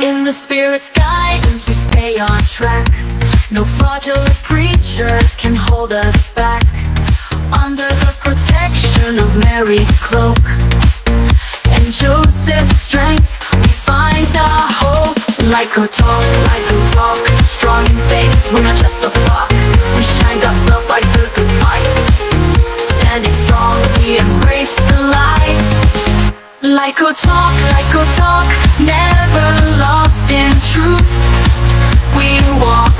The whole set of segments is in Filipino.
In the Spirit's guidance we stay on track. No fraudulent preacher can hold us back. Under the protection of Mary's cloak and Joseph's strength, we find our hope. Like a talk, strong in faith, we're not just a flock. We shine God's love like the good fight. Standing strong, we embrace the light. Like a talk, never lost in truth. We walk.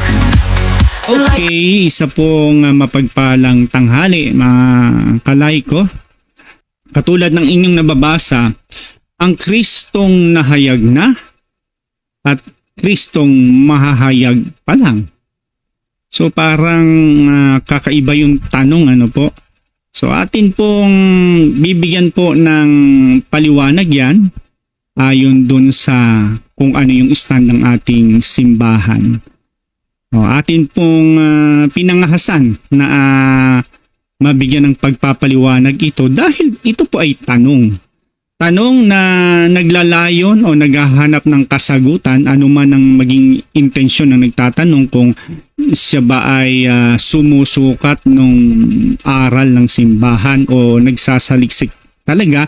Okay, isa pong mapagpalang tanghali mga kalay ko. Katulad ng inyong nababasa, ang Kristong nahayag na at Kristong mahahayag pa lang. So parang kakaiba yung tanong, ano po. So atin pong bibigyan po ng paliwanag yan ayon dun sa kung ano yung stand ng ating simbahan. Atin pong pinangahasan na mabigyan ng pagpapaliwanag ito dahil ito po ay tanong. Tanong na naglalayon o naghahanap ng kasagutan anuman ang maging intensyon ng nagtatanong kung siya ba ay sumusukat nung aral ng simbahan o nagsasaliksik talaga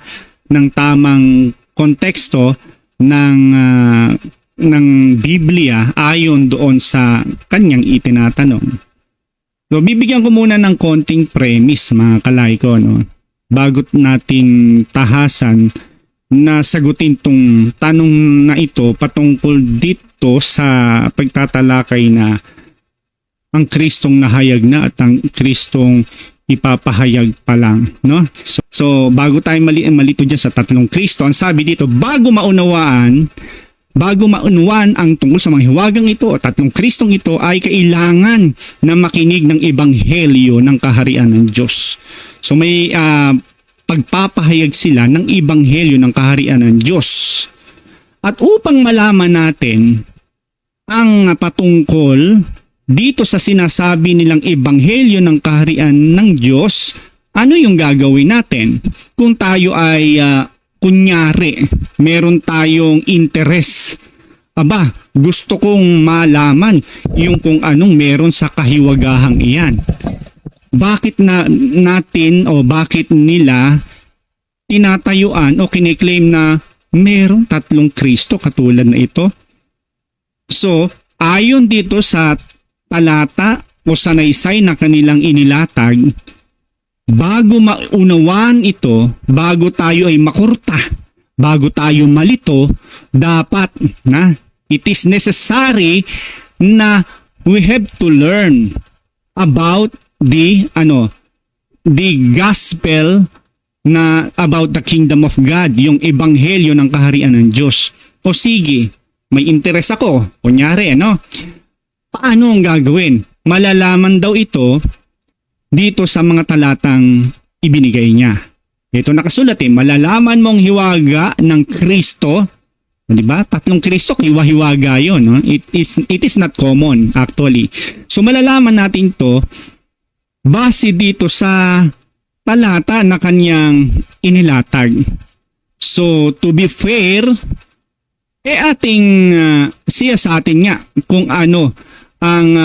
ng tamang konteksto ng Biblia ayon doon sa kanyang itinatanong. So bibigyan ko muna ng konting premise mga kalay ko, no? Bago natin tahasan na sagutin tong tanong na ito patungkol dito sa pagtatalakay na ang Kristong nahayag na at ang Kristong ipapahayag pa lang, no? So bago tayo malito dyan sa tatlong Kristo, ang sabi dito, bago maunawaan ang tungkol sa mga hiwagang ito o tatlong Kristong ito ay kailangan na makinig ng ebanghelyo ng kaharian ng Diyos. So may pagpapahayag sila ng ebanghelyo ng kaharian ng Diyos. At upang malaman natin ang patungkol dito sa sinasabi nilang ebanghelyo ng kaharian ng Diyos, ano yung gagawin natin? Kung tayo ay kunyari, meron tayong interes. Aba, gusto kong malaman yung kung anong meron sa kahiwagahang iyan. Bakit natin o bakit nila tinatayuan o kiniklaim na merong tatlong Kristo katulad na ito? So, ayon dito sa talata o sanaysay na kanilang inilatag, bago maunawan ito, bago tayo ay makurta, bago tayo malito, dapat na it is necessary na we have to learn about the gospel na about the kingdom of God, yung ebanghelyo ng kaharian ng Diyos. O sige, may interes ako, kunyari, paano ang gagawin? Malalaman daw ito dito sa mga talatang ibinigay niya. Ito nakasulat malalaman mong hiwaga ng Kristo. Di ba? Tatlong Kristo, hiwa-hiwaga yun. No? It is not common actually. So malalaman natin to base dito sa talata na kanyang inilatag. So to be fair, ating siya sa atin nga kung ano ang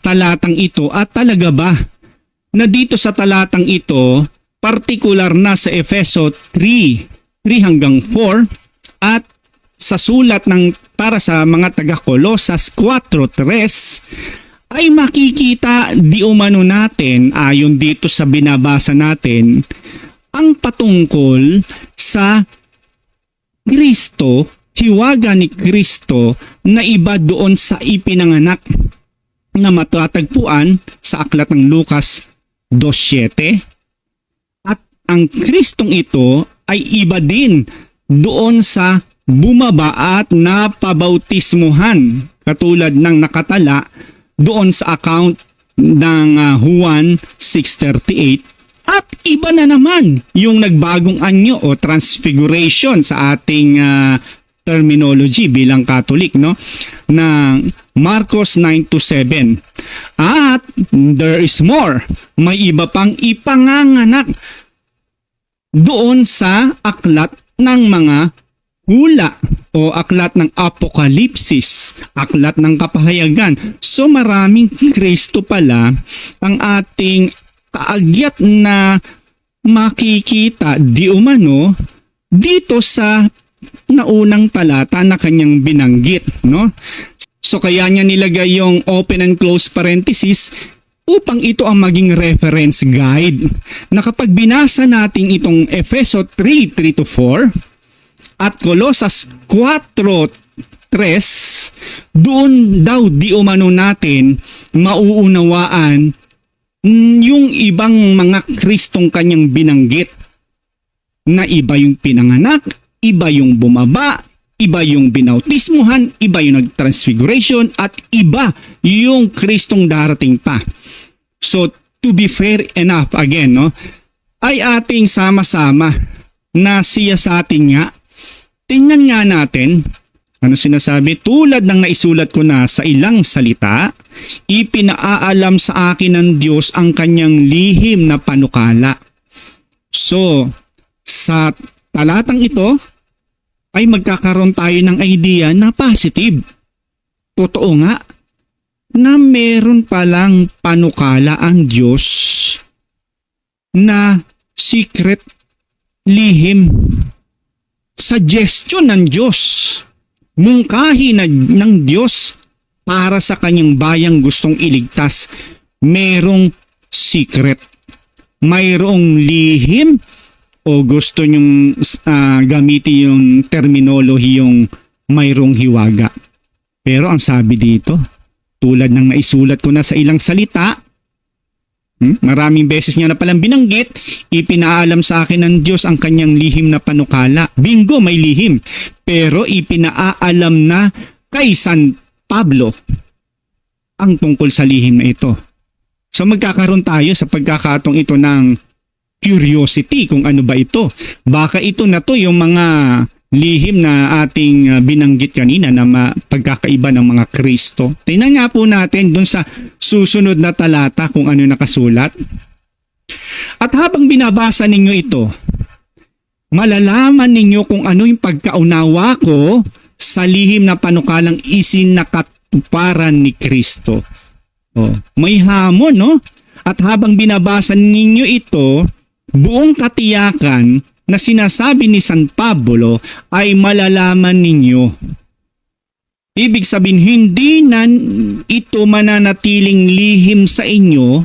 talatang ito at talaga ba na dito sa talatang ito, partikular na sa Efeso 3 hanggang 4 at sa sulat ng para sa mga taga-Kolosas 4:3 ay makikita di umano natin ayon dito sa binabasa natin ang patungkol sa Kristo, hiwaga ni Kristo na iba doon sa ipinanganak na matatagpuan sa aklat ng Lucas 2:7 at ang Kristong ito ay iba din doon sa bumaba at napabautismuhan katulad ng nakatala doon sa account ng Juan 6:38 at iba na naman yung nagbagong anyo o transfiguration sa ating terminology bilang Catholic, no? Na Marcos 9:7. At there is more. May iba pang ipanganganak doon sa aklat ng mga hula o aklat ng Apokalipsis, aklat ng kapahayagan. So maraming Kristo pala ang ating kaagyat na makikita di umano dito sa naunang talata na kanyang binanggit, no? So kaya niya nilagay yung open and close parenthesis upang ito ang maging reference guide na kapag binasa natin itong Efeso 3:3-4 at Colosas 4:3, doon daw di umano natin mauunawaan yung ibang mga Kristong kanyang binanggit na iba yung pinanganak, iba yung bumaba, iba yung binautismuhan, iba yung nag-transfiguration, at iba yung Kristong darating pa. So, to be fair enough, again, no, ay ating sama-sama na siya sa atin nga. Tingnan nga natin, ano sinasabi? Tulad ng naisulat ko na sa ilang salita, ipinaalam sa akin ng Diyos ang kanyang lihim na panukala. So, sa talatang ito, ay magkakaroon tayo ng idea na positive. Totoo nga, na meron palang panukala ang Diyos na secret lihim. Suggestion ng Diyos, mungkahi ng Diyos para sa kanyang bayang gustong iligtas. Merong secret, mayroong lihim, o gusto nyong gamitin yung terminology yung mayroong hiwaga. Pero ang sabi dito, tulad ng naisulat ko na sa ilang salita, maraming beses niya na palang binanggit, ipinaalam sa akin ng Diyos ang kanyang lihim na panukala. Bingo, may lihim. Pero ipinaalam na kay San Pablo ang tungkol sa lihim na ito. So magkakaroon tayo sa pagkakataong ito ng curiosity kung ano ba ito. Baka ito na to yung mga lihim na ating binanggit kanina na pagkakaiba ng mga Kristo. Tingnan nga po natin dun sa susunod na talata kung ano nakasulat. At habang binabasa ninyo ito, malalaman ninyo kung ano yung pagkaunawa ko sa lihim na panukalang isinakatuparan ni Kristo. Oh, may hamon, no? At habang binabasa ninyo ito, buong katiyakan na sinasabi ni San Pablo ay malalaman ninyo. Ibig sabihin, hindi na ito mananatiling lihim sa inyo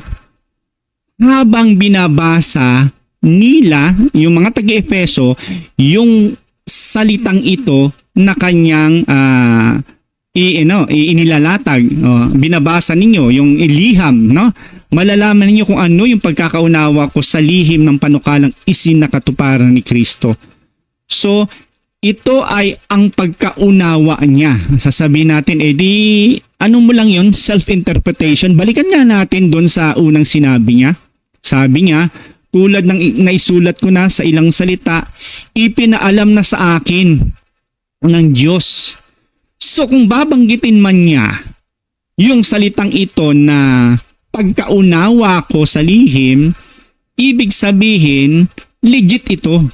habang binabasa nila, yung mga taga-Efeso, yung salitang ito na kanyang inilalatag. Binabasa ninyo yung iliham, no? Malalaman ninyo kung ano yung pagkakaunawa ko sa lihim ng panukalang isinakatuparan ni Kristo. So, ito ay ang pagkaunawa niya. Sasabihin natin, ano mo lang yun? Self-interpretation. Balikan nga natin doon sa unang sinabi niya. Sabi niya, tulad ng naisulat ko na sa ilang salita, ipinaalam na sa akin ng Diyos. So, kung babanggitin man niya yung salitang ito na pagkaunawa ko sa lihim, ibig sabihin, legit ito.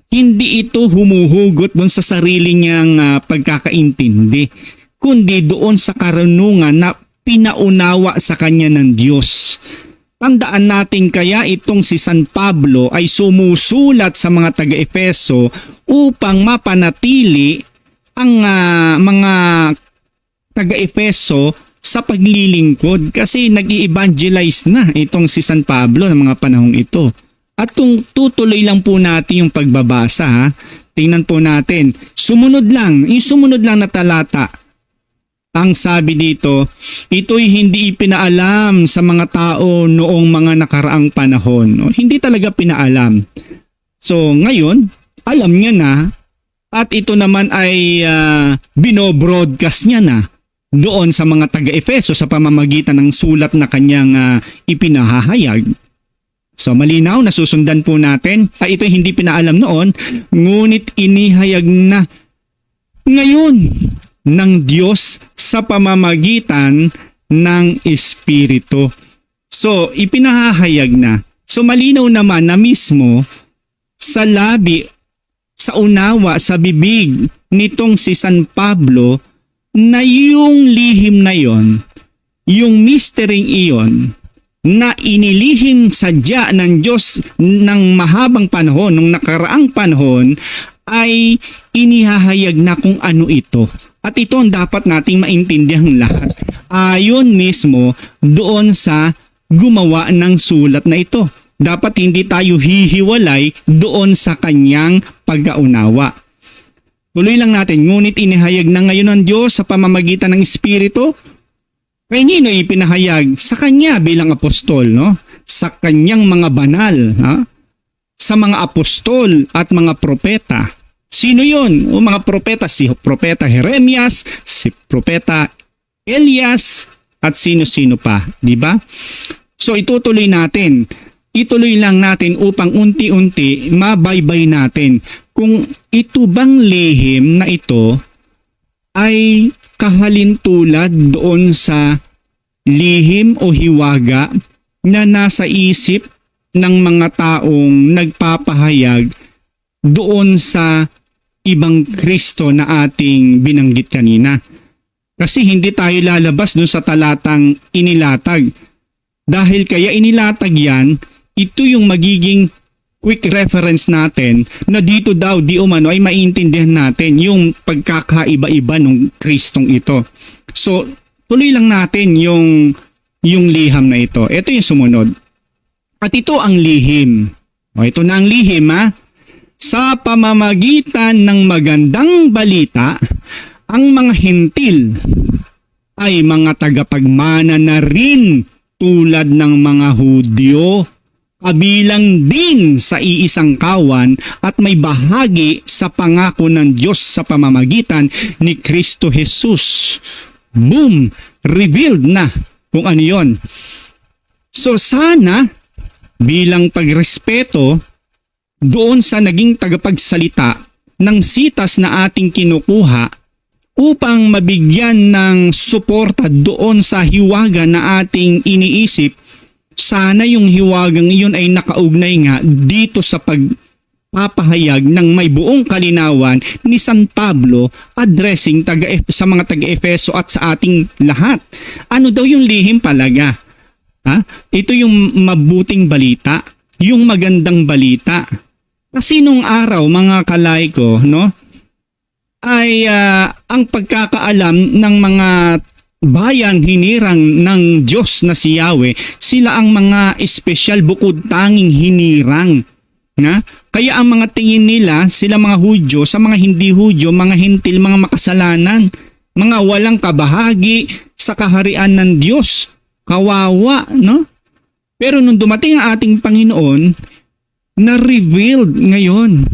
Hindi ito humuhugot doon sa sarili niyang pagkakaintindi, kundi doon sa karunungan na pinaunawa sa kanya ng Diyos. Tandaan natin kaya itong si San Pablo ay sumusulat sa mga taga-Efeso upang mapanatili ang mga taga-Efeso sa paglilingkod, kasi nag-i-evangelize na itong si San Pablo ng mga panahong ito. At kung tutuloy lang po natin yung pagbabasa, tingnan po natin, sumunod lang na talata. Ang sabi dito, ito'y hindi ipinaalam sa mga tao noong mga nakaraang panahon. Hindi talaga pinaalam. So ngayon, alam niya na, at ito naman ay binobroadcast niya na doon sa mga taga-Efeso sa pamamagitan ng sulat na kanyang ipinahahayag. So malinaw, nasusundan po natin. Ito hindi pinaalam noon, ngunit inihayag na ngayon ng Diyos sa pamamagitan ng Espiritu. So ipinahahayag na. So malinaw naman na mismo sa labi sa unawa, sa bibig nitong si San Pablo na yung lihim na yon, yung mystery iyon na inilihim sadya ng Diyos ng mahabang panahon, nung nakaraang panahon, ay inihahayag na kung ano ito. At ito ang dapat nating maintindihan lahat. Ayon mismo doon sa gumawa ng sulat na ito. Dapat hindi tayo hihiwalay doon sa kanyang pag-aunawa. Tuloy lang natin, ngunit inihayag na ngayon ng Diyos sa pamamagitan ng Espiritu. Kay nino ipinahayag? Sa kanya bilang apostol, no? Sa kanyang mga banal, ha? Sa mga apostol at mga propeta. Sino yon? O mga propeta, si propeta Jeremias, si propeta Elias, at sino-sino pa, di ba? So itutuloy natin. Ituloy lang natin upang unti-unti mabaybay natin kung ito bang lihim na ito ay kahalintulad doon sa lihim o hiwaga na nasa isip ng mga taong nagpapahayag doon sa ibang Kristo na ating binanggit kanina. Kasi hindi tayo lalabas doon sa talatang inilatag. Dahil kaya inilatag yan, ito yung magiging quick reference natin na dito daw di umano ay maintindihan natin yung pagkakaiba-iba ng Kristong ito. So, tuloy lang natin yung liham na ito. Ito yung sumunod. At ito ang lihim. O, ito na ang lihim, ha? Sa pamamagitan ng magandang balita, ang mga hintil ay mga tagapagmana na rin tulad ng mga Hudyo, kabilang din sa iisang kawan at may bahagi sa pangako ng Diyos sa pamamagitan ni Kristo Jesus. Boom! Revealed na kung ano yon. So sana bilang pagrespeto doon sa naging tagapagsalita ng sitas na ating kinukuha upang mabigyan ng suporta doon sa hiwaga na ating iniisip, sana yung hiwagang iyon ay nakaugnay nga dito sa pagpapahayag ng may buong kalinawan ni San Pablo addressing sa mga taga-Efeso at sa ating lahat. Ano daw yung lihim palaga? Ha? Ito yung mabuting balita, yung magandang balita. Kasi nung araw, mga kalaiko, no, ay ang pagkakaalam ng mga bayang hinirang ng Diyos na si Yahweh, sila ang mga espesyal bukod tanging hinirang. Na? Kaya ang mga tingin nila, sila mga Hudyo, sa mga hindi Hudyo, mga hintil, mga makasalanan, mga walang kabahagi sa kaharian ng Diyos. Kawawa, no? Pero nung dumating ang ating Panginoon, na-revealed ngayon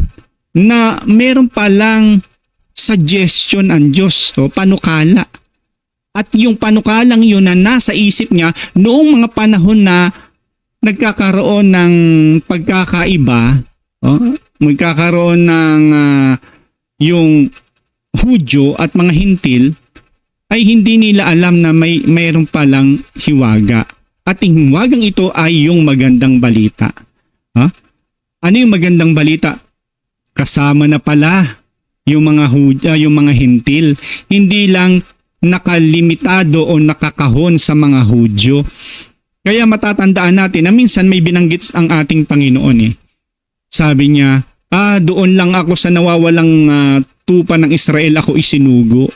na meron palang suggestion ang Diyos, o panukala. At yung panukalang yun na nasa isip niya noong mga panahon na nagkakaroon ng pagkakaiba, magkakaroon ng yung Hudyo at mga hintil, ay hindi nila alam na mayroon palang hiwaga. At yung hiwagang ito ay yung magandang balita. Ano yung magandang balita? Kasama na pala yung mga yung mga hintil, hindi lang nakalimitado o nakakahon sa mga Hudyo. Kaya matatandaan natin na minsan may binanggit ang ating Panginoon eh. Sabi niya, doon lang ako sa nawawalang tupa ng Israel ako isinugo.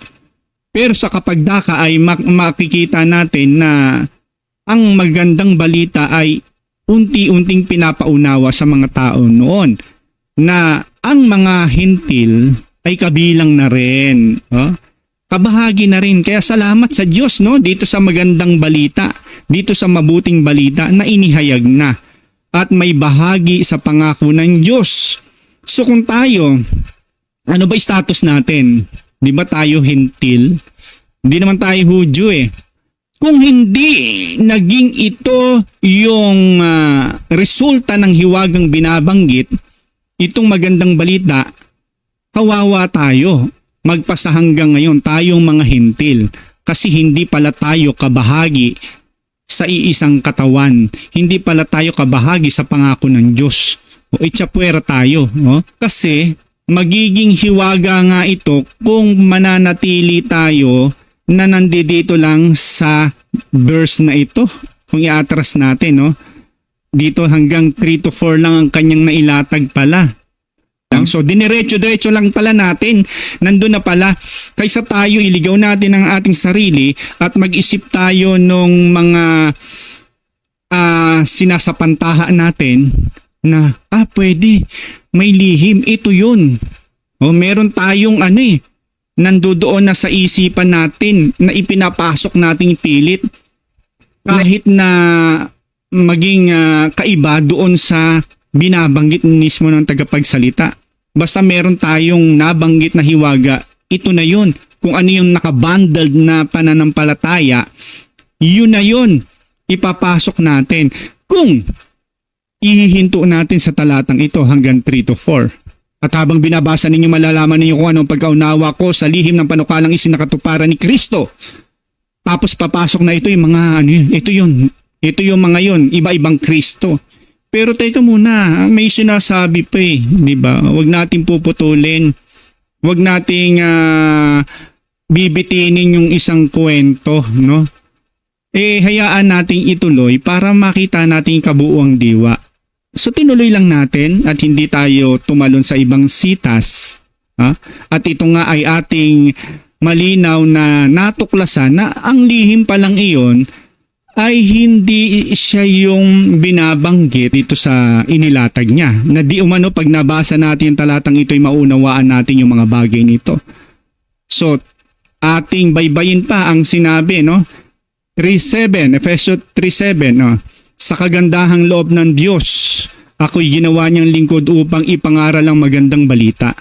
Pero sa kapagdaka ay makikita natin na ang magandang balita ay unti-unting pinapaunawa sa mga tao noon na ang mga hintil ay kabilang na rin. Kabahagi na rin. Kaya salamat sa Diyos, no, dito sa magandang balita, dito sa mabuting balita na inihayag na at may bahagi sa pangako ng Diyos. So kung tayo, ano ba status natin? Di ba tayo hintil? Hindi naman tayo Hudyo eh. Kung hindi naging ito yung resulta ng hiwagang binabanggit, itong magandang balita, kawawa tayo. Magpasa hanggang ngayon tayong mga hintil kasi hindi pala tayo kabahagi sa iisang katawan. Hindi pala tayo kabahagi sa pangako ng Diyos. O itsapwera tayo. Kasi magiging hiwaga nga ito kung mananatili tayo na nandito lang sa verse na ito. Kung i-atras natin, no? Dito hanggang 3 to 4 lang ang kanyang nailatag pala. So diniretso-diretso lang pala natin, nandun na pala, kaysa tayo iligaw natin ang ating sarili at mag-isip tayo nung mga sinasapantahan natin na pwede, may lihim, ito yun. O meron tayong nandoon na sa isipan natin na ipinapasok nating pilit kahit na maging kaiba doon sa binabanggit mismo ng tagapagsalita. Basta meron tayong nabanggit na hiwaga, ito na yun. Kung ano yung nakabundled na pananampalataya, yun na yun. Ipapasok natin. Kung ihihinto natin sa talatang ito hanggang 3 to 4. At habang binabasa ninyo, malalaman ninyo kung anong pagkaunawa ko sa lihim ng panukalang isinakatuparan ni Kristo. Tapos papasok na ito yung mga ito yung mga yun, iba-ibang Kristo. Pero teka muna, may sinasabi pa di ba? Huwag nating puputulin. Huwag nating bibitinin yung isang kwento, no? Hayaan nating ituloy para makita natin kabuuang diwa. So tinuloy lang natin at hindi tayo tumalon sa ibang sitas. At ito nga ay ating malinaw na natuklasan na ang lihim pa lang iyon ay hindi siya yung binabanggit dito sa inilatag niya. Na di umano pag nabasa natin yung talatang ito ay maunawaan natin yung mga bagay nito. So ating baybayin pa ang sinabi, no? 3:7, Efeso 3:7, no? Sa kagandahang loob ng Diyos, ako'y ginawa niyang lingkod upang ipangaral ang magandang balita.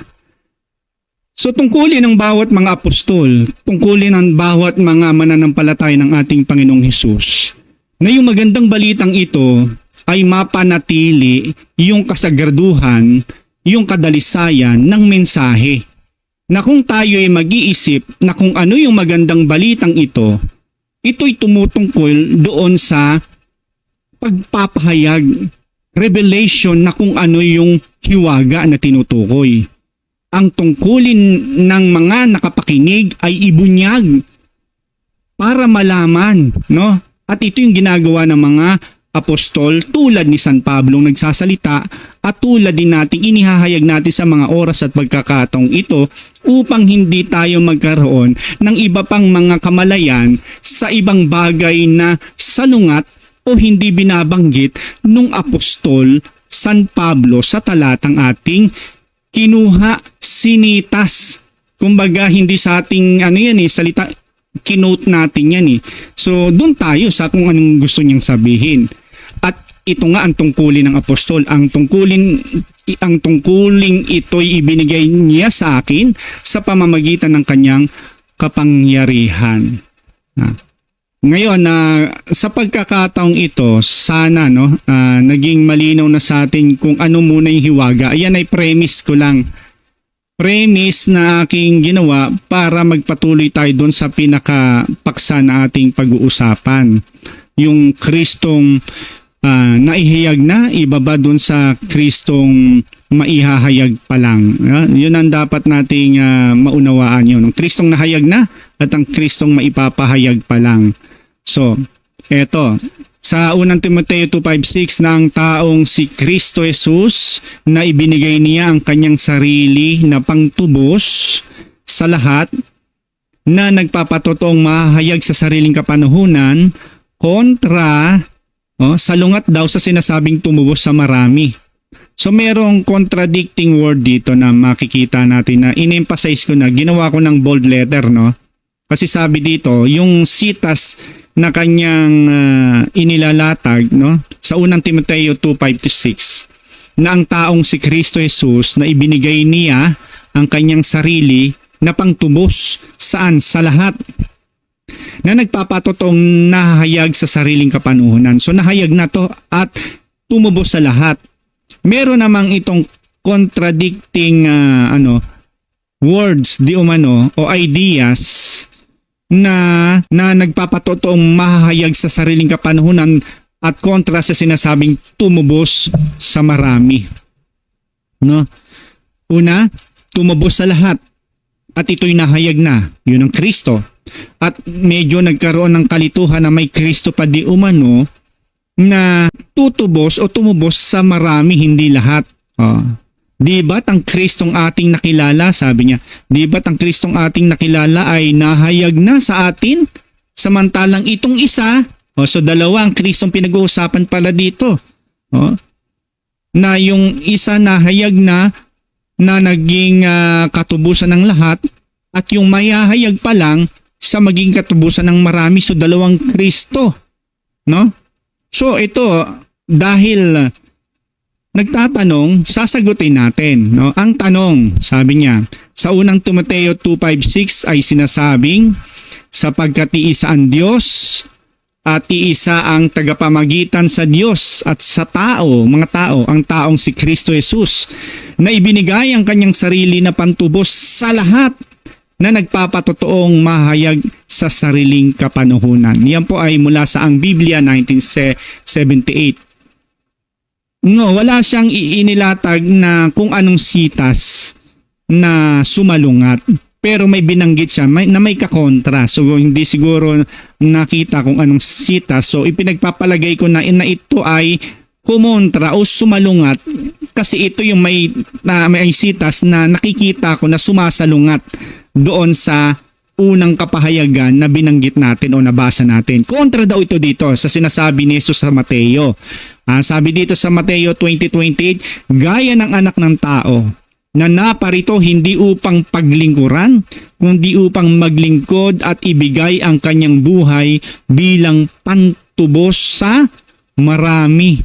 So tungkulin ng bawat mga apostol, tungkulin ng bawat mga mananampalataya ng ating Panginoong Hesus, na yung magandang balitang ito ay mapanatili yung kasagraduhan, yung kadalisayan ng mensahe. Na kung tayo ay mag-iisip na kung ano yung magandang balitang ito'y tumutungkol doon sa pagpapahayag, revelation na kung ano yung hiwaga na tinutukoy. Ang tungkulin ng mga nakapakinig ay ibunyag para malaman, no? At ito yung ginagawa ng mga apostol tulad ni San Pablo nagsasalita at tulad din nating inihahayag natin sa mga oras at pagkakataong ito upang hindi tayo magkaroon ng iba pang mga kamalayan sa ibang bagay na salungat o hindi binabanggit nung apostol San Pablo sa talatang ating kinuha, sinitas. Kumbaga hindi sa ating salita, kinote natin yan So doon tayo sa kung anong gusto niyang sabihin. At ito nga ang tungkulin ng apostol. Ang tungkuling ito'y ibinigay niya sa akin sa pamamagitan ng kanyang kapangyarihan. Ngayon, sa pagkakataong ito, sana naging malinaw na sa atin kung ano muna yung hiwaga. Ayan ay premise ko lang. Premise na aking ginawa para magpatuloy tayo doon sa pinakapaksa na ating pag-uusapan. Yung Kristong naihayag na, ibaba doon sa Kristong maihahayag pa lang. Yun ang dapat nating maunawaan yun. Ang Kristong nahayag na at ang Kristong maipapahayag pa lang. So, eto, sa unang Timoteo 2:5-6 na ang taong si Kristo Jesus na ibinigay niya ang kanyang sarili na pangtubos sa lahat na nagpapatotoong mahayag sa sariling kapanahunan kontra salungat daw sa sinasabing tumubos sa marami. So merong contradicting word dito na makikita natin na in-emphasize ko na, ginawa ko ng bold letter, no? Kasi sabi dito, yung sitas na kanyang inilalatag, no? Sa unang Timoteo 2:5-6, na ang taong si Kristo Jesus na ibinigay niya ang kanyang sarili na pangtubos saan? Sa lahat na nagpapatotong nahayag sa sariling kapanuhunan. So nahayag na to at tumubos sa lahat. Meron namang itong contradicting words di umano o ideas na nagpapatotoong mahahayag sa sariling kapanuhunan at kontra sa sinasabing tumubos sa marami. No? Una, tumubos sa lahat at ito'y nahayag na, yun ang Kristo. At medyo nagkaroon ng kalituhan na may Kristo pa di umano na tutubos o tumubos sa marami, hindi lahat. Di ba't ang Kristong ating nakilala, sabi niya, di ba't ang Kristong ating nakilala ay nahayag na sa atin? Samantalang itong isa, so dalawa ang Kristong pinag-uusapan pala dito. Na yung isa nahayag na naging katubusan ng lahat at yung mayahayag pa lang sa maging katubusan ng marami, so dalawang Kristo. No? So ito, dahil nagtatanong, sasagutin natin. No? Ang tanong, sabi niya, sa unang Timoteo 2:5-6 ay sinasabing, sapagkat iisa ang Diyos at iisa ang tagapamagitan sa Diyos at sa tao, mga tao, ang taong si Kristo Jesus, na ibinigay ang kanyang sarili na pantubos sa lahat na nagpapatotoong mahayag sa sariling kapanahunan. Yan po ay mula sa Ang Biblia 1978. No, wala siyang inilatag na kung anong sitas na sumalungat. Pero may binanggit siya na may kakontra. So hindi siguro nakita kung anong sitas. So ipinagpapalagay ko na ito ay kumontra o sumalungat kasi ito yung may sitas na nakikita ko na sumasalungat doon sa unang kapahayagan na binanggit natin o nabasa natin. Kontra daw ito dito sa sinasabi ni Jesus sa Mateo. Sabi dito sa Mateo 20:28, gaya ng anak ng tao na naparito hindi upang paglingkuran, kundi upang maglingkod at ibigay ang kanyang buhay bilang pantubos sa marami.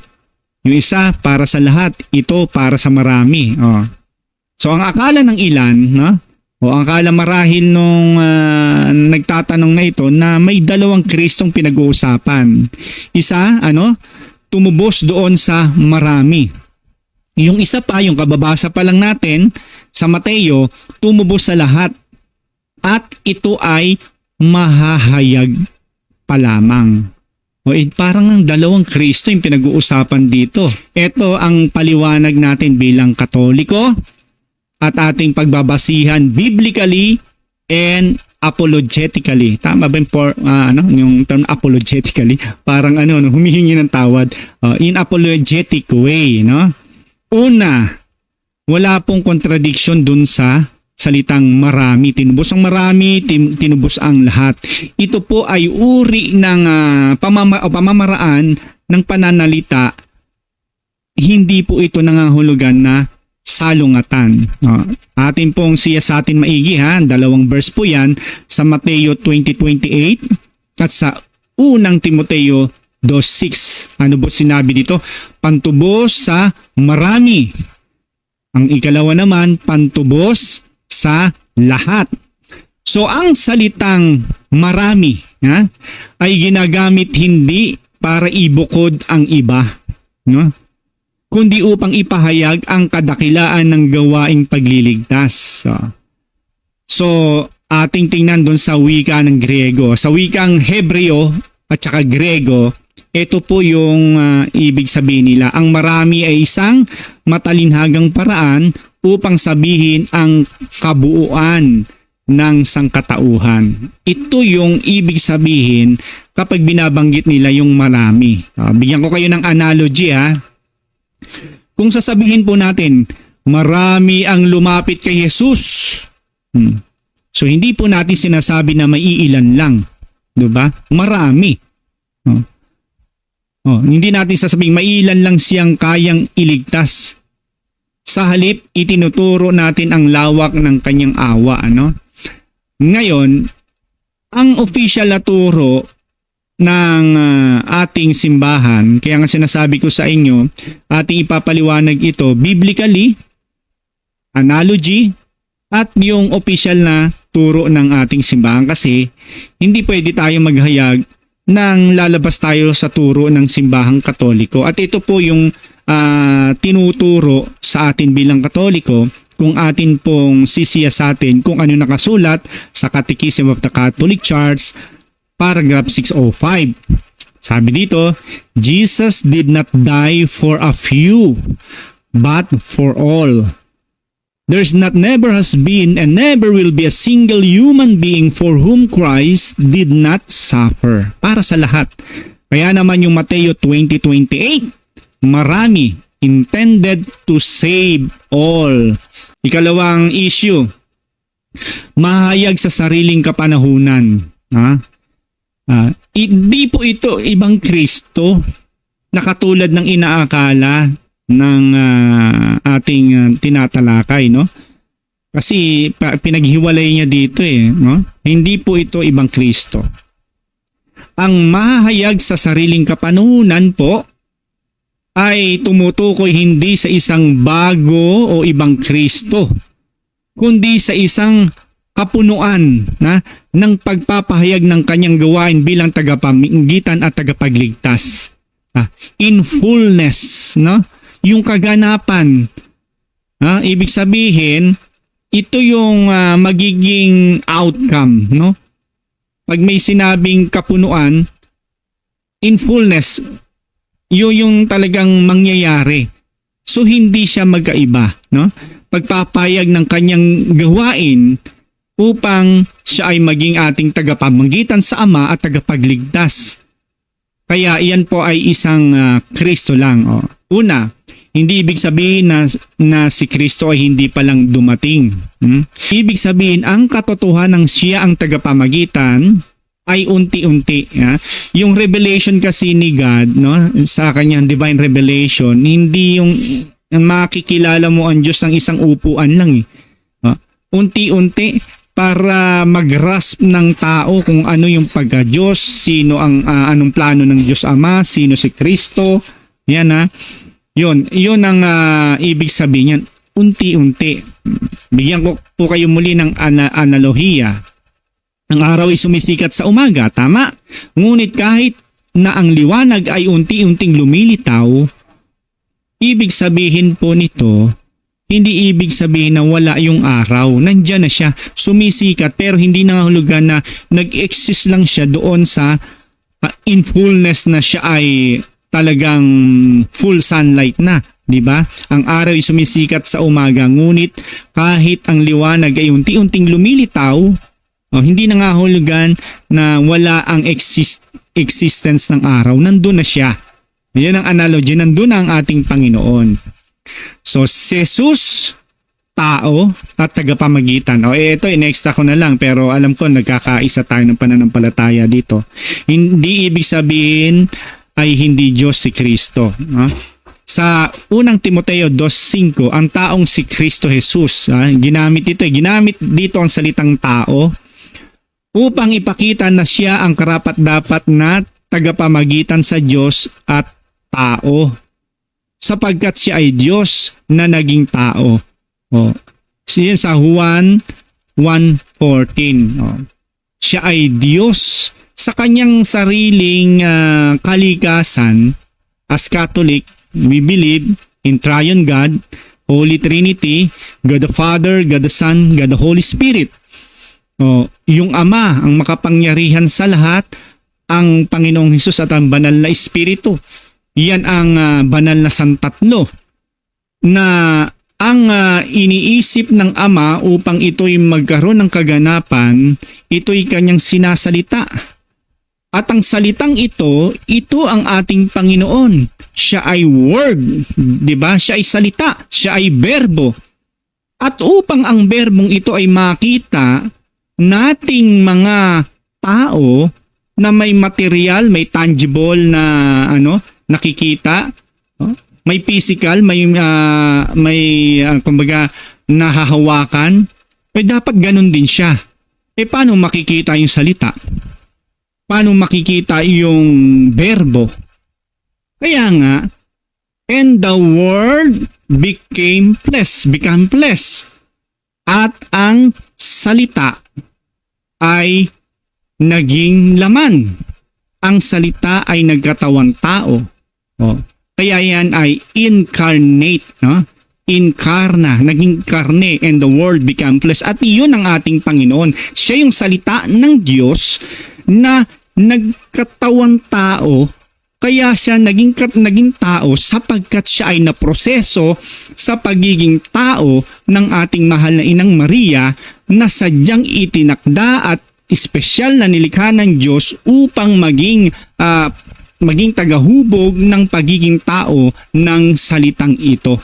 Yung isa para sa lahat, ito para sa marami. So ang akala ng ilan, no? O ang akala marahil nung nagtatanong na ito na may dalawang Kristong pinag-uusapan. Isa, tumubos doon sa marami. Yung isa pa, yung kababasa pa lang natin sa Mateo, tumubos sa lahat. At ito ay mahahayag pa lamang. Parang ang dalawang Kristo yung pinag-uusapan dito. Ito ang paliwanag natin bilang Katoliko at ating pagbabasihan biblically and apologetically. Tama ba yung term apologetically? Parang humihingi ng tawad. In apologetic way, no? Una, wala pong contradiction dun sa salitang marami. Tinubos ang marami, tinubos ang lahat. Ito po ay uri ng pamamaraan ng pananalita. Hindi po ito nangangahulugan na salungatan. Atin pong siyasatin maigi dalawang verse po yan sa Mateo 20:28 at sa unang Timoteo 2:6. Ano po sinabi dito? Pantubos sa marami. Ang ikalawa naman, pantubos sa lahat. So ang salitang marami ay ginagamit hindi para ibukod ang iba, no? Kundi upang ipahayag ang kadakilaan ng gawaing pagliligtas. So ating tingnan doon sa wika ng Grego. Sa wikang Hebreo at saka Grego, ito po yung ibig sabihin nila. Ang marami ay isang matalinhagang paraan upang sabihin ang kabuuan ng sangkatauhan. Ito yung ibig sabihin kapag binabanggit nila yung marami. Bigyan ko kayo ng analogy Kung sasabihin po natin, marami ang lumapit kay Jesus. So hindi po natin sinasabi na may iilan lang. Diba? Marami. Hindi natin sasabihin may ilan lang siyang kayang iligtas. Sa halip, itinuturo natin ang lawak ng kanyang awa. Ngayon, ang official na turo ng ating simbahan, kaya nga sinasabi ko sa inyo, ating ipapaliwanag ito biblically, analogy, at yung official na turo ng ating simbahan kasi hindi pwede tayo maghayag nang lalabas tayo sa turo ng simbahang Katoliko. At ito po yung tinuturo sa atin bilang Katoliko kung atin pong sisiyasatin kung ano nakasulat sa Catechism of the Catholic Church, paragraph 605. Sabi dito, Jesus did not die for a few, but for all. There's not, never has been, and never will be a single human being for whom Christ did not suffer. Para sa lahat. Kaya naman yung Mateo 20:28, marami, intended to save all. Ikalawang issue, mahayag sa sariling kapanahunan. Hindi po ito ibang Kristo na katulad ng inaakala ng ating tinatalakay, no? Kasi pinaghiwalay niya dito no? Hindi po ito ibang Kristo. Ang mahayag sa sariling kapanahunan po ay tumutukoy hindi sa isang bago o ibang Kristo, kundi sa isang kapunuan ng pagpapahayag ng kanyang gawain bilang tagapamagitan at tagapagligtas. In fullness, no? Yung kaganapan. Ibig sabihin, ito yung magiging outcome, no? Pag may sinabing kapunuan, in fullness, yun yung talagang mangyayari. So hindi siya magkaiba, no? Pagpapayag ng kanyang gawain upang siya ay maging ating tagapamagitan sa Ama at tagapagligtas. Kaya iyan po ay isang Kristo lang. Una, hindi ibig sabihin na si Kristo ay hindi pa lang dumating. Ibig sabihin, ang katotohanan ng siya ang tagapamagitan ay unti-unti. Yung revelation kasi ni God, no, sa kanyang divine revelation, hindi yung makikilala mo ang Diyos ng isang upuan lang. Unti-unti para mag-grasp ng tao kung ano yung pagka-Diyos, sino ang anong plano ng Diyos Ama, sino si Kristo. Yan Yun ang ibig sabihin yan. Unti-unti. Bigyan ko po kayo muli ng analohiya. Ang araw ay sumisikat sa umaga, tama? Ngunit kahit na ang liwanag ay unti-unting lumilitaw, ibig sabihin po nito, hindi ibig sabihin na wala yung araw. Nandiyan na siya, sumisikat, pero hindi nangahulugan na nag-exist lang siya doon sa in fullness na siya ay talagang full sunlight na, di ba? Ang araw ay sumisikat sa umaga, ngunit kahit ang liwanag ay unti-unting lumilitaw, hindi nangahulugan na wala ang existence ng araw. Nandun na siya. Yan ang analogy, nandun na ang ating Panginoon. So, Jesus, tao at tagapamagitan. Ito, in-extra ko na lang, pero alam ko nagkakaisa tayo ng pananampalataya dito. Hindi ibig sabihin ay hindi Diyos si Kristo. Sa unang Timoteo 2:5, ang taong si Kristo Jesus, ginamit dito ang salitang tao upang ipakita na siya ang karapat-dapat na tagapamagitan sa Diyos at tao, sapagkat siya ay Diyos na naging tao. Siya sa Juan 1:14. Siya ay Diyos sa kanyang sariling kalikasan. As Catholic, we believe in Triune God, Holy Trinity, God the Father, God the Son, God the Holy Spirit. Yung Ama, ang makapangyarihan sa lahat, ang Panginoong Hesus at ang Banal na Espiritu. Yan ang banal na santatlo na ang iniisip ng Ama upang ito'y magkaroon ng kaganapan, ito'y kanyang sinasalita. At ang salitang ito ang ating Panginoon. Siya ay word, di ba? Siya ay salita, siya ay berbo. At upang ang berbong ito ay makita nating mga tao na may material, may tangible na nakikita, may physical, may kumbaga nahahawakan, dapat ganun din siya. Paano makikita yung salita? Paano makikita yung berbo? Kaya nga, and the word became flesh. At ang salita ay naging laman. Ang salita ay nagkatawang tao. Kaya yan ay incarnate, no? Incarna, naging karne, and the word became flesh. At iyon ang ating Panginoon. Siya yung salita ng Diyos na nagkatawang tao Kaya siya naging tao sapagkat siya ay naproseso sa pagiging tao ng ating mahal na Inang Maria na sadyang itinakda at espesyal na nilikha ng Diyos upang maging tagahubog ng pagiging tao ng salitang ito.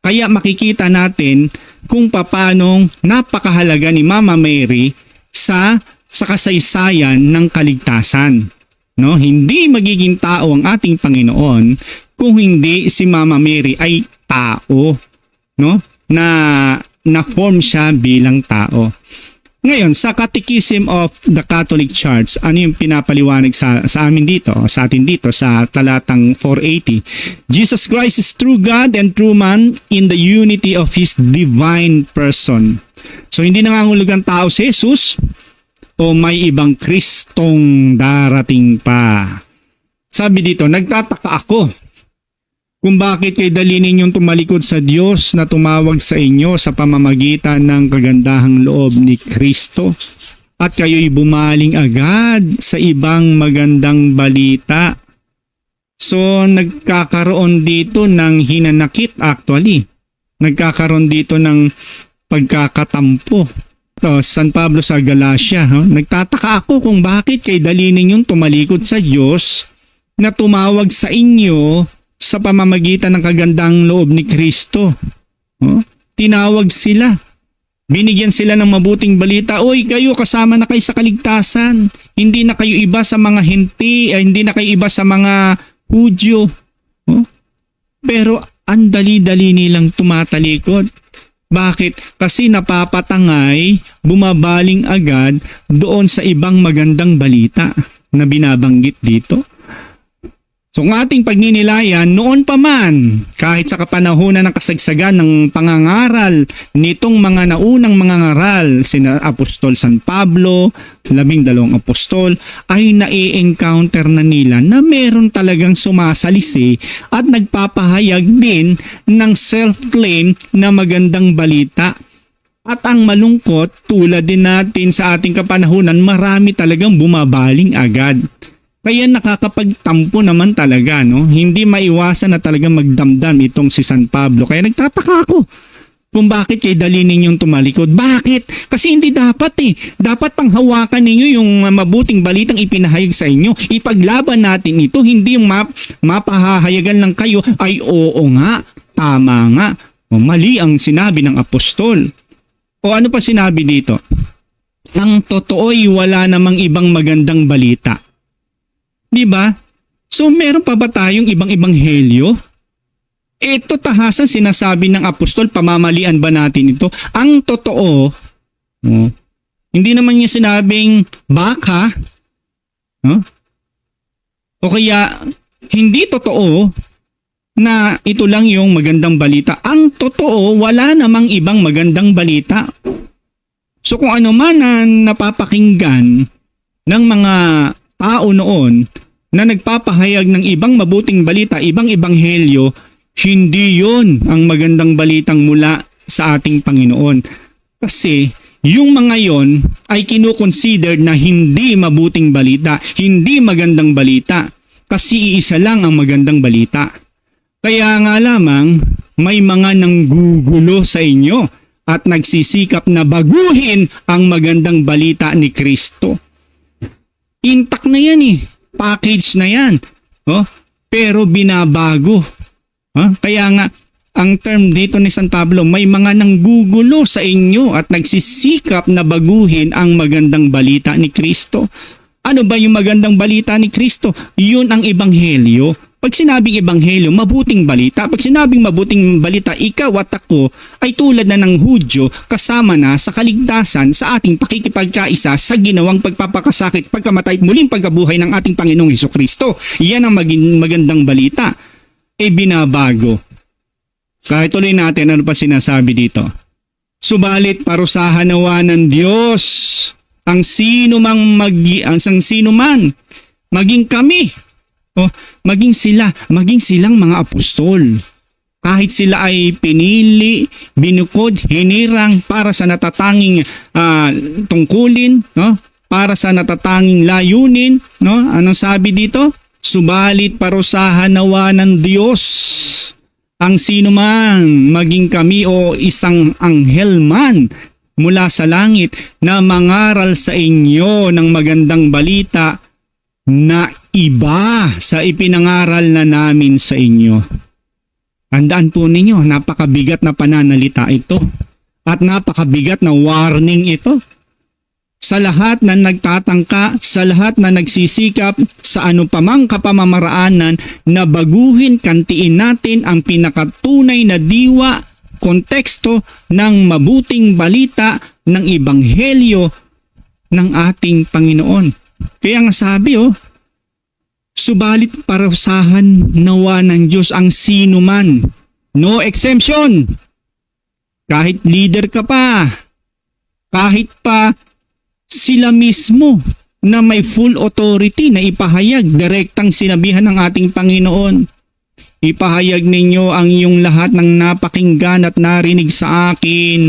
Kaya makikita natin kung paanong napakahalaga ni Mama Mary sa kasaysayan ng kaligtasan. No, hindi magiging tao ang ating Panginoon kung hindi si Mama Mary ay tao, no? Na form siya bilang tao. Ngayon, sa Catechism of the Catholic Church, ano yung pinapaliwanag sa atin dito sa talatang 480? Jesus Christ is true God and true man in the unity of His divine person. So hindi nangangahulugang tao si Jesus, o may ibang Kristong darating pa. Sabi dito, nagtataka ako kung bakit kayo dali ninyong tumalikod sa Diyos na tumawag sa inyo sa pamamagitan ng kagandahang loob ni Kristo at kayo'y bumaling agad sa ibang magandang balita. So nagkakaroon dito ng hinanakit actually. Nagkakaroon dito ng pagkakatampo. San Pablo sa Galacia, nagtataka ako kung bakit kay dali ninyong tumalikod sa Diyos na tumawag sa inyo sa pamamagitan ng kagandang loob ni Kristo. Tinawag sila. Binigyan sila ng mabuting balita. Oy, kayo kasama na kayo sa kaligtasan. Hindi na kayo iba sa mga hindi na kayo iba sa mga Hudyo. Pero ang dali-dali nilang tumatalikod. Bakit? Kasi napapatangay, bumabaling agad doon sa ibang magandang balita na binabanggit dito. So ang ating pagninilayan, noon pa man, kahit sa kapanahunan ng kasagsagan ng pangangaral nitong mga naunang mangangaral, sina Apostol San Pablo, 12 apostol, ay nai-encounter na nila na meron talagang sumasalisi at nagpapahayag din ng self-claim na magandang balita. At ang malungkot, tulad din natin sa ating kapanahunan, marami talagang bumabaling agad. Kaya nakakapagtampo naman talaga, no? Hindi maiwasan na talaga magdamdam itong si San Pablo. Kaya nagtataka ako kung bakit kayo dali ninyong tumalikod. Bakit? Kasi hindi dapat eh. Dapat panghawakan ninyo yung mabuting balitang ipinahayag sa inyo. Ipaglaban natin ito. Hindi yung mapahahayagan lang kayo ay oo nga, tama nga. O, mali ang sinabi ng apostol. O ano pa sinabi dito? Ang totoo'y wala namang ibang magandang balita. Diba? So meron pa ba tayong ibang ebanghelyo? Ito tahasan sinasabi ng apostol, pamamalian ba natin ito? Ang totoo, hindi naman niya sinabing baka, o kaya hindi totoo na ito lang yung magandang balita. Ang totoo, wala namang ibang magandang balita. So kung ano man na napapakinggan ng mga tao noon na nagpapahayag ng ibang mabuting balita, ibang ebanghelyo, hindi yon ang magandang balitang mula sa ating Panginoon. Kasi yung mga yon ay kinukonsider na hindi mabuting balita, hindi magandang balita, kasi iisa lang ang magandang balita. Kaya nga lamang may mga nanggugulo sa inyo at nagsisikap na baguhin ang magandang balita ni Kristo. Intact na yan eh. Package na yan. Pero binabago. Kaya nga, ang term dito ni San Pablo, may mga nanggugulo sa inyo at nagsisikap na baguhin ang magandang balita ni Kristo. Ano ba yung magandang balita ni Kristo? Yun ang ebanghelyo. Pag sinabing ebanghelyo, mabuting balita. Pag sinabing mabuting balita, ikaw at ako ay tulad na ng Hudyo, kasama na sa kaligtasan sa ating pakikipagkaisa sa ginawang pagpapakasakit, pagkamatay at muling pagkabuhay ng ating Panginoong Hesukristo. Yan ang magandang balita. Binabago. Kahit tuloy natin, ano pa sinasabi dito? Subalit parusahan nawa ng Diyos ang sino man, maging kami, maging silang mga apostol. Kahit sila ay pinili, binukod, hinirang para sa natatanging tungkulin, para sa natatanging layunin, anong sabi dito? Subalit parusahan nawa ng Diyos ang sino man, maging kami o isang anghel man mula sa langit na mangaral sa inyo ng magandang balita na iba sa ipinangaral na namin sa inyo. Tandaan po ninyo, napakabigat na pananalita ito at napakabigat na warning ito. Sa lahat na nagtatangka, sa lahat na nagsisikap, sa ano pamang kapamamaraanan na baguhin, kantiin natin ang pinakatunay na diwa, konteksto ng mabuting balita ng ebanghelyo ng ating Panginoon. Kaya nga sabi subalit parusahan nawa ng Diyos ang sino man. No exemption. Kahit leader ka pa, kahit pa sila mismo na may full authority na ipahayag, direktang sinabihan ng ating Panginoon. Ipahayag ninyo ang iyong lahat ng napakinggan at narinig sa akin.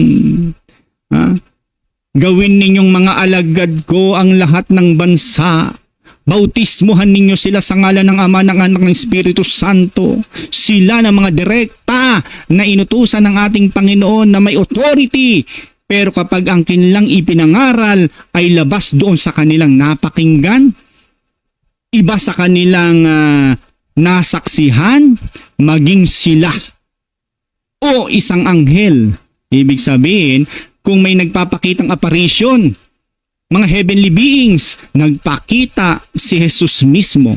Gawin ninyong mga alagad ko ang lahat ng bansa. Bautismuhan ninyo sila sa ngalan ng Ama, ng Anak, ng Espiritu Santo. Sila na mga direkta na inutusan ng ating Panginoon na may authority. Pero kapag ang kanilang ipinangaral ay labas doon sa kanilang napakinggan, iba sa kanilang nasaksihan, maging sila o isang anghel. Ibig sabihin, kung may nagpapakitang apparition, mga heavenly beings, nagpakita si Jesus mismo.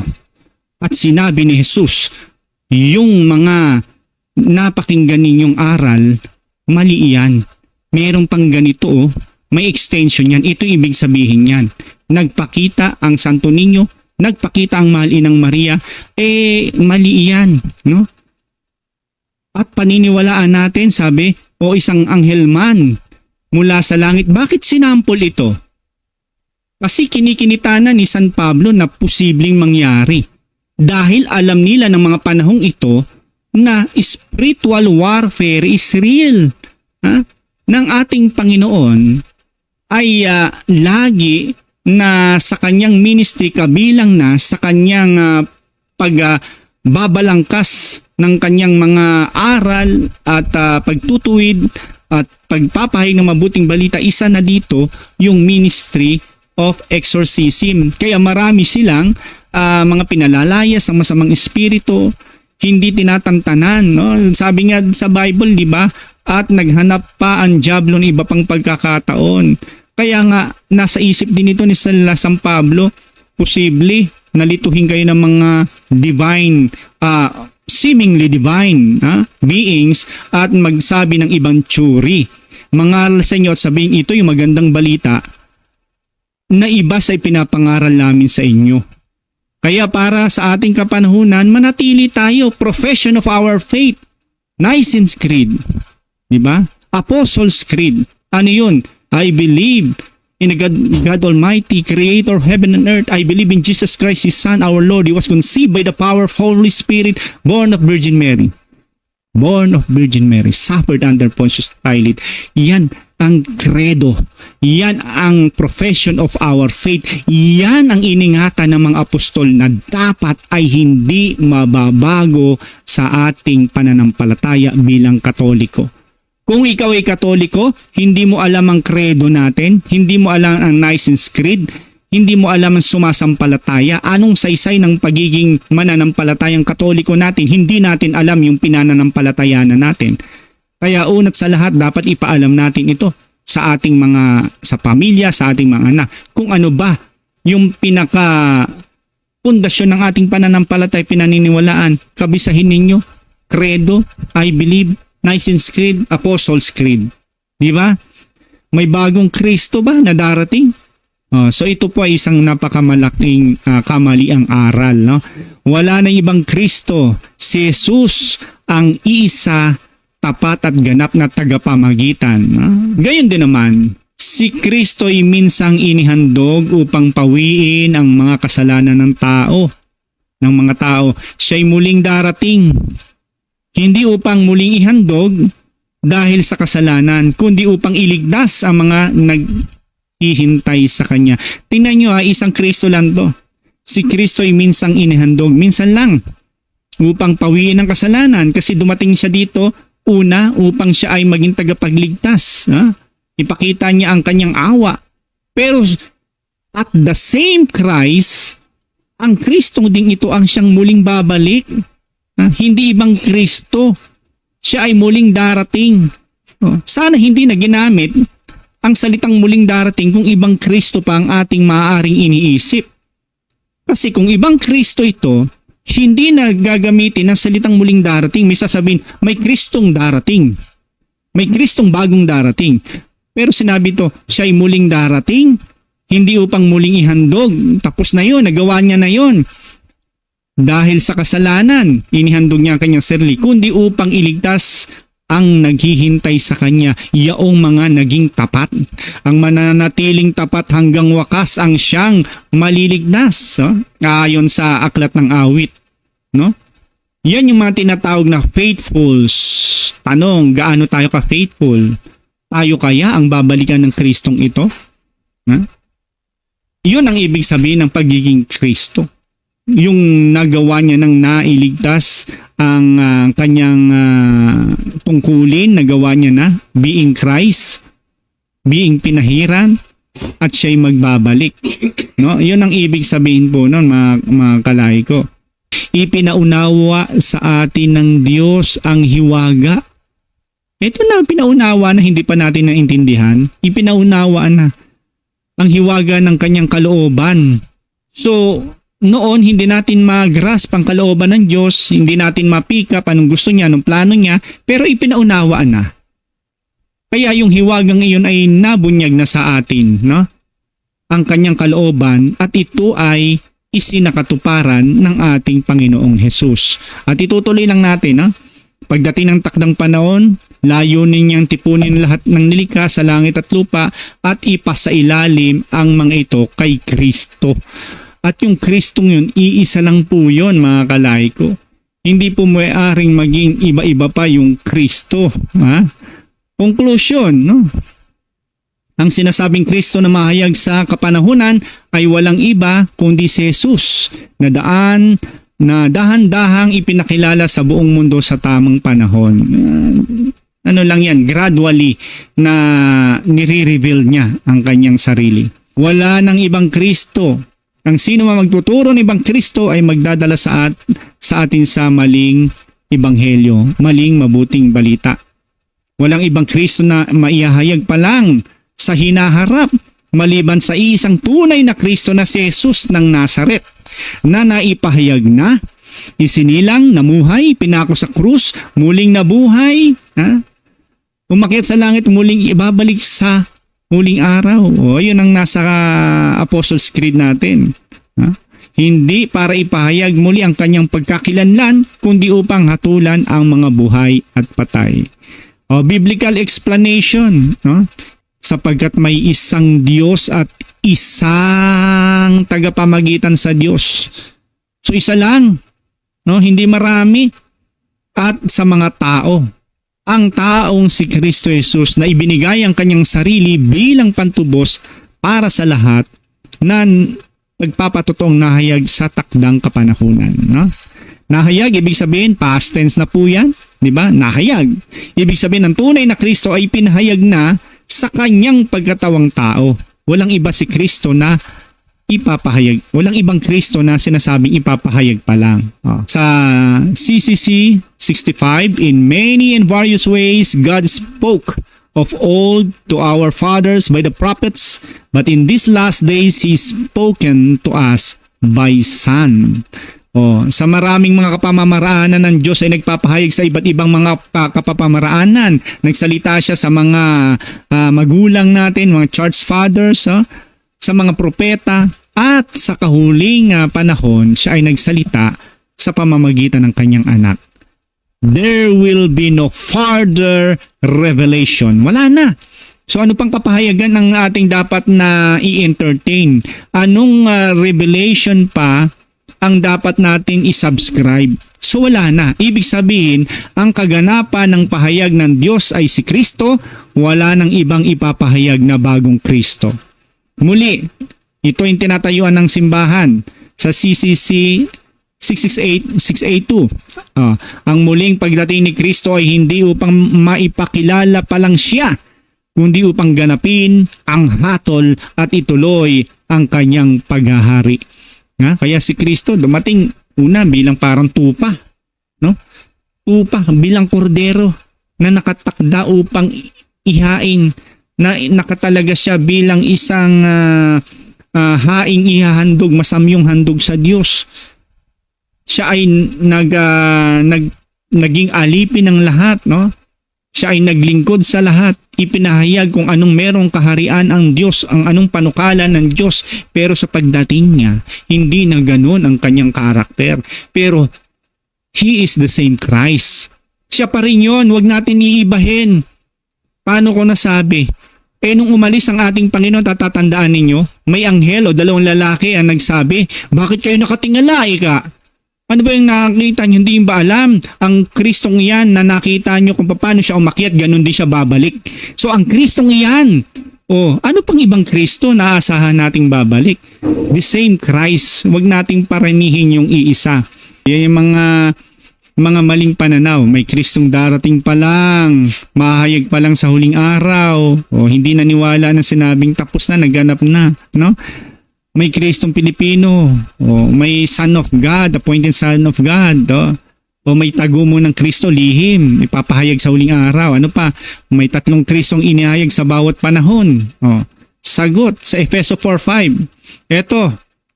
At sinabi ni Jesus, yung mga napakinggan ninyong aral, mali yan. Meron pang ganito, may extension yan. Ito ibig sabihin yan. Nagpakita ang Santo Niño, nagpakita ang Mahal Inang Maria, mali yan. No? At paniniwalaan natin, sabi, isang anghel man mula sa langit. Bakit sinampol ito? Kasi kinikinitana ni San Pablo na posibleng mangyari. Dahil alam nila ng mga panahong ito na spiritual warfare is real. Ng ating Panginoon ay lagi na sa kanyang ministry kabilang na sa kanyang pagbabalangkas ng kanyang mga aral at pagtutuwid at pagpapahayag ng mabuting balita, isa na dito yung ministry of exorcism. Kaya marami silang mga pinalalaya sa masamang espiritu, hindi tinatantanan. No? Sabi nga sa Bible, di ba? At naghanap pa ang diablo ng iba pang pagkakataon. Kaya nga, nasa isip din ito ni San Pablo, posible nalituhin kayo ng mga divine, seemingly divine beings at magsabi ng ibang tsuri. Mangaral sa inyo at sabihin ito yung magandang balita na iba sa ipinapangaral namin sa inyo. Kaya para sa ating kapanahunan, manatili tayo, profession of our faith, Nicene Creed. Diba? Apostles' Creed. Ano yun? I believe in God Almighty, Creator of heaven and earth. I believe in Jesus Christ, His Son, our Lord. He was conceived by the power of Holy Spirit, born of Virgin Mary. Born of Virgin Mary, suffered under Pontius Pilate. Yan ang credo. Yan ang profession of our faith. Yan ang iningatan ng mga apostol na dapat ay hindi mababago sa ating pananampalataya bilang Katoliko. Kung ikaw ay Katoliko, hindi mo alam ang credo natin, hindi mo alam ang Nicene Creed, hindi mo alam ang sumasampalataya, anong saysay ng pagiging mananampalatayang Katoliko natin, hindi natin alam yung pinananampalatayanan natin. Kaya unat sa lahat, dapat ipaalam natin ito sa ating sa pamilya, sa ating mga anak. Kung ano ba yung pinaka pundasyon ng ating pananampalataya, pinaniniwalaan, kabisahin ninyo, credo, I believe, Nicene Creed, Apostles' Creed. Di ba? May bagong Kristo ba na darating? So ito po ay isang napakamalaking kamaliang aral. No? Wala nang ibang Kristo. Si Jesus ang isa, tapat at ganap na tagapamagitan. Gayon din naman, si Kristo ay minsang inihandog upang pawiin ang mga kasalanan ng mga tao. Siya'y muling darating. Hindi upang muling ihandog dahil sa kasalanan, kundi upang iligtas ang mga naghihintay sa Kanya. Tingnan nyo isang Kristo lang to. si Kristo ay minsang inihandog, minsan lang, upang pawiin ang kasalanan kasi dumating siya dito una upang siya ay maging tagapagligtas. Ipakita niya ang kanyang awa. Pero at the same Christ, ang Kristo ding ito ang siyang muling babalik. Hindi ibang Kristo. Siya ay muling darating. Sana hindi na ginamit ang salitang muling darating kung ibang Kristo pa ang ating maaaring iniisip. Kasi kung ibang Kristo ito, hindi na gagamitin ang salitang muling darating. May sasabihin, may Kristong darating. May Kristong bagong darating. Pero sinabi to, siya ay muling darating. Hindi upang muling ihandog. Tapos na yun, nagawa niya na yun. Dahil sa kasalanan, inihandog niya ang kanyang sarili, kundi upang iligtas ang naghihintay sa kanya, yaong mga naging tapat. Ang mananatiling tapat hanggang wakas ang siyang maliligtas. Ayon sa aklat ng awit. No? Yan yung mga tinatawag na faithfuls. Tanong, gaano tayo ka-faithful? Tayo kaya ang babalikan ng Kristong ito? Yun ang ibig sabihin ng pagiging Kristo. Yung nagawa niya ng nailigtas ang kanyang tungkulin, nagawa niya na being Christ, being pinahiran, at siya'y magbabalik. No? Yun ang ibig sabihin po nun, mga kalay ko. Ipinaunawa sa atin ng Diyos ang hiwaga. Ito na, pinaunawa na hindi pa natin naintindihan. Ipinaunawa na ang hiwaga ng kanyang kalooban. So, noon, hindi natin mag-grasp ang kalooban ng Diyos, hindi natin ma-pick up anong gusto niya, anong plano niya, pero ipinaunawaan na. Kaya yung hiwagang iyon ay nabunyag na sa atin, no? Ang kanyang kalooban, at ito ay isinakatuparan ng ating Panginoong Hesus. At itutuloy lang natin, no? Pagdating ng takdang panahon, layunin niyang tipunin lahat ng nilikha sa langit at lupa at ipasailalim ang mga ito kay Kristo. At yung Kristong yun, iisa lang po yun, mga kalay ko. Hindi po maaaring maging iba-iba pa yung Kristo. Conclusion, no? Ang sinasabing Kristo na mahayag sa kapanahunan ay walang iba kundi si Jesus na dahan-dahang ipinakilala sa buong mundo sa tamang panahon. Ano lang yan, gradually na nire-reveal niya ang kanyang sarili. Wala nang ibang Kristo. Ang sino man magtuturo ng ibang Kristo ay magdadala sa atin sa maling ebanghelyo, maling mabuting balita. Walang ibang Kristo na maihahayag pa lang sa hinaharap maliban sa isang tunay na Kristo na si Jesus ng Nazaret na naipahayag na, isinilang, namuhay, pinako sa krus, muling nabuhay, umakyat sa langit, muling ibabalik sa huling araw. Yun ang nasa Apostles' Creed natin. Hindi para ipahayag muli ang kanyang pagkakilanlan, kundi upang hatulan ang mga buhay at patay. Biblical explanation, no? Sapagkat may isang Diyos at isang tagapamagitan sa Diyos. So isa lang, no? Hindi marami. At sa mga tao, ang taong si Kristo Jesus na ibinigay ang kanyang sarili bilang pantubos para sa lahat na nagpapatotong nahayag sa takdang kapanahunan. No? Nahayag, ibig sabihin, past tense na po yan. Diba? Nahayag. Ibig sabihin, ang tunay na Kristo ay pinahayag na sa kanyang pagkatawang tao. Walang iba si Kristo na ipapahayag. Walang ibang Kristo na sinasabing ipapahayag pa lang. Sa CCC 65, in many and various ways, God spoke of old to our fathers by the prophets, but in these last days, He spoken to us by Son. Sa maraming mga kapamamaraanan ng Diyos ay nagpapahayag sa iba't ibang mga kapapamaraanan. Nagsalita siya sa mga magulang natin, mga church fathers, sa mga propeta, at sa kahuling panahon siya ay nagsalita sa pamamagitan ng kanyang anak. There will be no further revelation. Wala na. So ano pang kapahayagan ang ating dapat na i-entertain? Anong revelation pa ang dapat natin i-subscribe? So wala na. Ibig sabihin, ang kaganapan ng pahayag ng Diyos ay si Kristo, wala nang ibang ipapahayag na bagong Kristo. Muli, ito yung tinatayuan ng simbahan. sa CCC 668-682. Ang muling pagdating ni Kristo ay hindi upang maipakilala pa lang siya, kundi upang ganapin ang hatol at ituloy ang kanyang paghahari. Kaya si Kristo dumating una bilang parang tupa, no? Tupa bilang kordero na nakatakda upang ihain, na nakatalaga siya bilang isang haing ihahandog, masamyong handog sa Diyos. Siya ay naging alipin ng lahat, no? Siya ay naglingkod sa lahat, ipinahayag kung anong merong kaharian ang Diyos, ang anong panukala ng Diyos. Pero sa pagdating niya, hindi na ganoon ang kanyang karakter. Pero He is the same Christ. Siya pa rin yun, huwag natin iibahin. Paano ko nasabi? Nung umalis ang ating Panginoon, tatatandaan ninyo, may anghel o dalawang lalaki ang nagsabi, bakit kayo nakatingala, ika? Ano ba yung nakakita nyo? Hindi ba alam? Ang Kristong iyan na nakita nyo kung paano siya umakyat, ganun din siya babalik. So ang Kristong iyan, ano pang ibang Kristo na aasahan nating babalik? The same Christ. Huwag nating paramihin yung iisa. Yan yung mga maling pananaw. May Kristong darating pa lang, mahayag pa lang sa huling araw, hindi naniwala na sinabing tapos na, naganap na, no? May Kristong Pilipino, may Son of God, appointed Son of God, o may tagumo ng Kristo lihim, ipapahayag sa huling araw. Ano pa? May 3 Kristong inihayag sa bawat panahon. Sagot sa Efeso 4:5.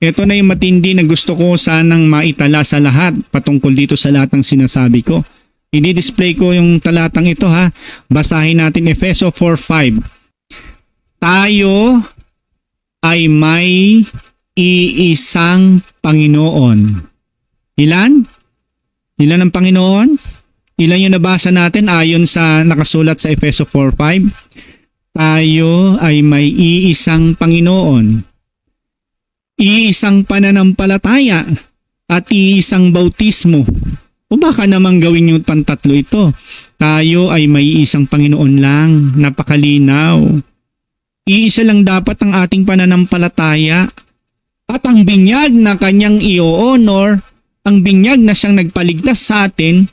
Ito na yung matindi na gusto ko sanang maitala sa lahat patungkol dito sa lahat ng sinasabi ko. I-display ko yung talatang ito, ha. Basahin natin Efeso 4:5. Tayo ay may iisang Panginoon. Ilan? Ilan ang Panginoon? Ilan yung nabasa natin ayon sa nakasulat sa Efeso 4:5? Tayo ay may iisang Panginoon. Iisang pananampalataya at iisang bautismo. O baka naman gawin yung pantatlo ito. Tayo ay may isang Panginoon lang. Napakalinaw. Iisa lang dapat ang ating pananampalataya. At ang binyag na kanyang i-honor, ang binyag na siyang nagpaligtas sa atin,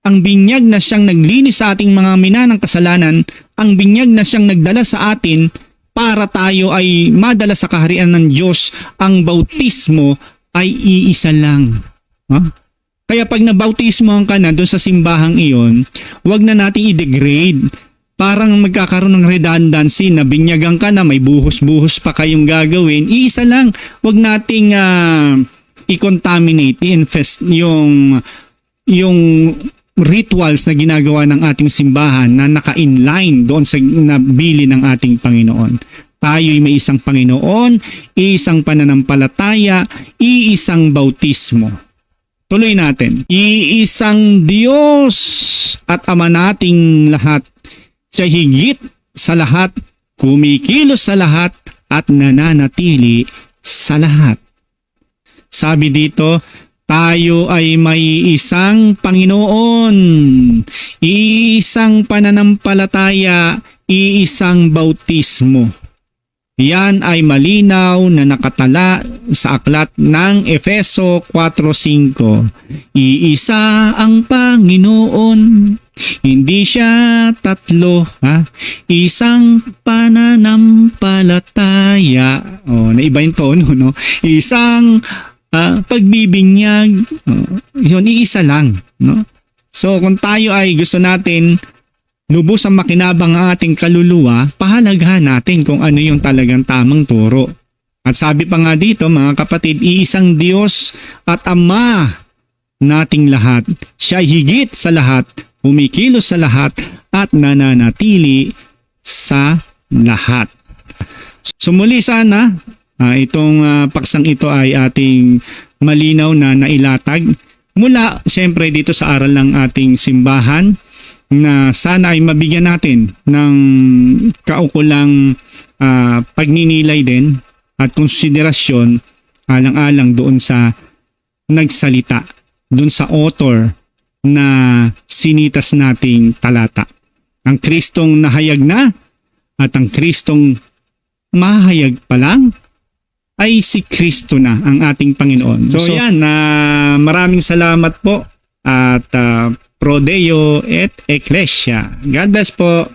ang binyag na siyang naglinis sa ating mga minanang kasalanan, ang binyag na siyang nagdala sa atin para tayo ay madala sa kaharian ng Diyos, ang bautismo ay iisa lang. Kaya pag nabautismohan ka na doon sa simbahang iyon, wag na natin i-degrade. Parang magkakaroon ng redundancy na binyagan ka na, may buhos-buhos pa kayong gagawin. Iisa lang. Wag nating i-contaminate, i-infest yung rituals na ginagawa ng ating simbahan na naka-inline doon sa nabili ng ating Panginoon. Tayo'y may isang Panginoon, isang pananampalataya, iisang bautismo. Tuloy natin. Iisang Diyos at Ama nating lahat. Siya higit sa lahat, kumikilos sa lahat, at nananatili sa lahat. Sabi dito, tayo ay may isang Panginoon, iisang pananampalataya, iisang bautismo. Yan ay malinaw na nakatala sa aklat ng Efeso 4:5. Iisa ang Panginoon, hindi siya tatlo, Isang pananampalataya. Naiba yung tono, no? Isang pagbibinyag. Yun, iisa lang, no? So kung tayo ay gusto natin lubos ang makinabang ang ating kaluluwa, pahalagahan natin kung ano yung talagang tamang turo. At sabi pa nga dito, mga kapatid, iisang Diyos at Ama nating lahat. Siya higit sa lahat, kumikilos sa lahat, at nananatili sa lahat. Sumuli sana, itong paksang ito ay ating malinaw na nailatag mula siyempre dito sa aral ng ating simbahan, na sana ay mabigyan natin ng kaukulang pagninilay din at konsiderasyon alang-alang doon sa nagsalita, doon sa author na sinitas nating talata. Ang Kristong nahayag na at ang Kristong mahayag pa lang, ay si Kristo na ang ating Panginoon. So yan, maraming salamat po at Pro Deo et Ecclesia. God bless po.